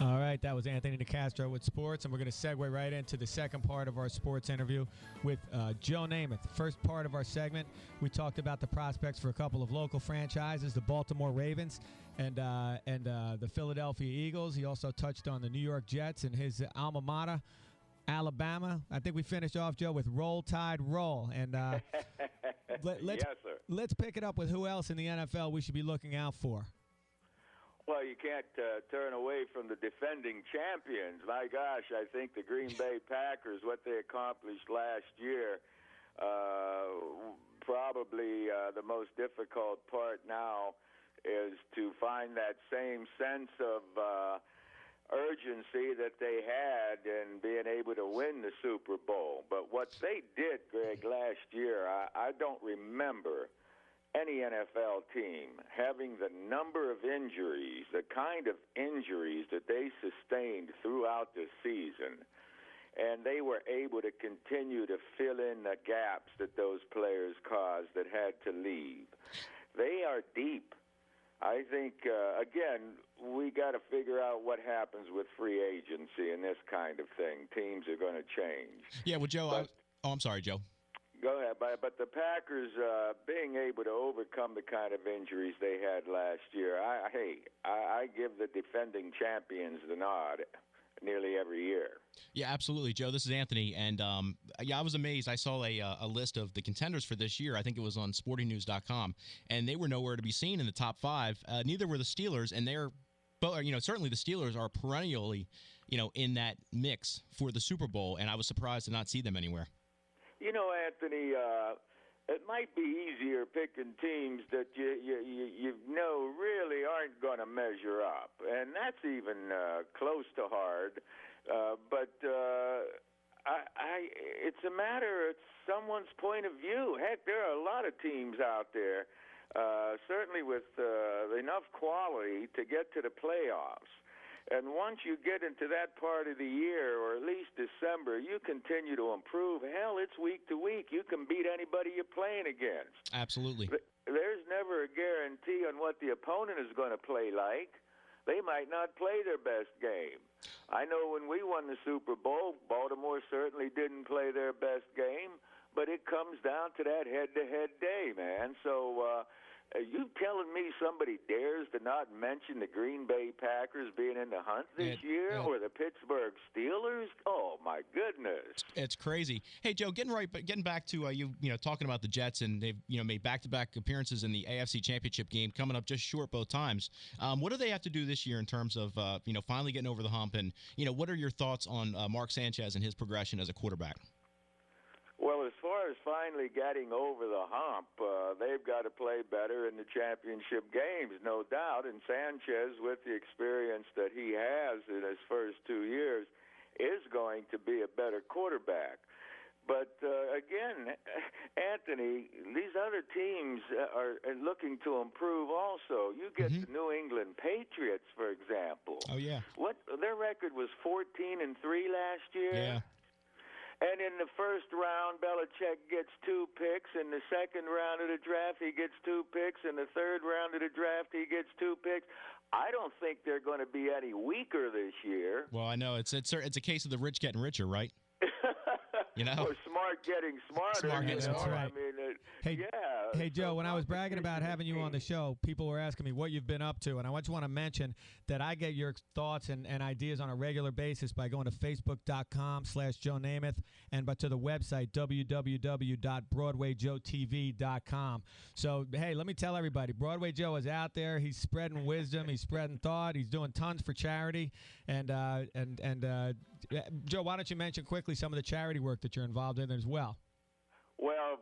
All right, that was Anthony DeCastro with sports, and we're going to segue right into the second part of our sports interview with Joe Namath. First part of our segment, we talked about the prospects for a couple of local franchises, the Baltimore Ravens and the Philadelphia Eagles. He also touched on the New York Jets and his alma mater, Alabama. I think we finished off, Joe, with Roll Tide Roll. And yes, sir. Let's pick it up with who else in the NFL we should be looking out for. Well, you can't turn away from the defending champions. My gosh, I think the Green Bay Packers, what they accomplished last year, probably the most difficult part now is to find that same sense of urgency that they had in being able to win the Super Bowl. But what they did, Greg, last year, I don't remember any NFL team having the number of injuries, the kind of injuries that they sustained throughout the season, and they were able to continue to fill in the gaps that those players caused that had to leave. They are deep. I think, again, we got to figure out what happens with free agency and this kind of thing. Teams are going to change. Yeah, well, Joe, I'm sorry, Joe. Go ahead, but the Packers being able to overcome the kind of injuries they had last year, I give the defending champions the nod nearly every year. Yeah, absolutely, Joe. This is Anthony, and I was amazed. I saw a list of the contenders for this year. I think it was on SportingNews.com, and they were nowhere to be seen in the top five. Neither were the Steelers, and they're, certainly the Steelers are perennially, in that mix for the Super Bowl, and I was surprised to not see them anywhere. You know, Anthony, it might be easier picking teams that you know really aren't going to measure up, and that's even close to hard. But it's a matter of someone's point of view. Heck, there are a lot of teams out there, certainly with enough quality to get to the playoffs. And once you get into that part of the year, or at least December, you continue to improve. Hell, it's week to week. You can beat anybody you're playing against. Absolutely. There's never a guarantee on what the opponent is going to play like. They might not play their best game. I know when we won the Super Bowl, Baltimore certainly didn't play their best game, but it comes down to that head-to-head day, man. So, are you telling me somebody dares to not mention the Green Bay Packers being in the hunt this year, or the Pittsburgh Steelers? Oh my goodness, it's crazy. Hey Joe, getting back to you talking about the Jets, and they've made back-to-back appearances in the AFC Championship game, coming up just short both times. What do they have to do this year in terms of finally getting over the hump? And what are your thoughts on Mark Sanchez and his progression as a quarterback? Well, as far as finally getting over the hump, they've got to play better in the championship games, no doubt. And Sanchez, with the experience that he has in his first 2 years, is going to be a better quarterback. But, again, Anthony, these other teams are looking to improve also. You get the New England Patriots, for example. Oh, yeah. Their record was 14-3 last year. Yeah. And in the first round, Belichick gets 2 picks. In the second round of the draft, he gets 2 picks. In the third round of the draft, he gets 2 picks. I don't think they're going to be any weaker this year. Well, I know. It's a case of the rich getting richer, right? Or smart getting smarter. Smart getting smarter. Right. I mean, Hey, Joe, when I was bragging about having you on the show, people were asking me what you've been up to, and I just want to mention that I get your thoughts and ideas on a regular basis by going to Facebook.com/Joe Namath, but to the website, www.BroadwayJoeTV.com. So, hey, let me tell everybody, Broadway Joe is out there. He's spreading wisdom. He's spreading thought. He's doing tons for charity. And Joe, why don't you mention quickly some of the charity work that you're involved in as well? Well,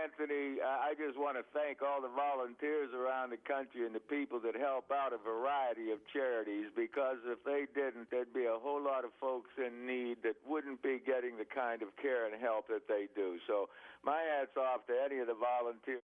Anthony, I just want to thank all the volunteers around the country and the people that help out a variety of charities, because if they didn't, there'd be a whole lot of folks in need that wouldn't be getting the kind of care and help that they do. So my hat's off to any of the volunteers.